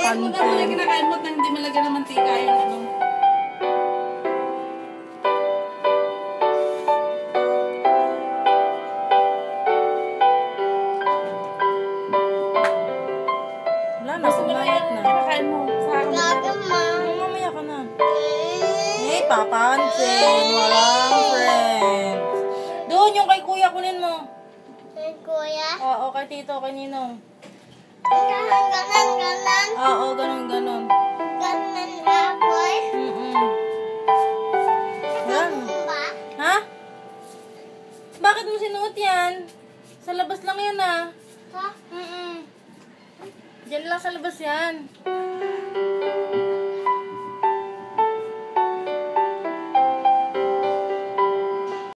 Kain mo na pala kinakain mo nang hindi malagyan ng mantika yung ano. Wala na, kumayat na. Kinakain mo. Sa akin. Mamaya ka na. Eh, papansin. Walang friend. Doon, yung kay kuya, kunin mo. Kay kuya? Oo, kay tito, kay ninong. Ganon. Oo, ganon. Ganon apoy. Yan. Ba? Ha? Bakit mo sinuot yan? Sa labas lang yan, ah. Ha? Diyan lang sa labas yan.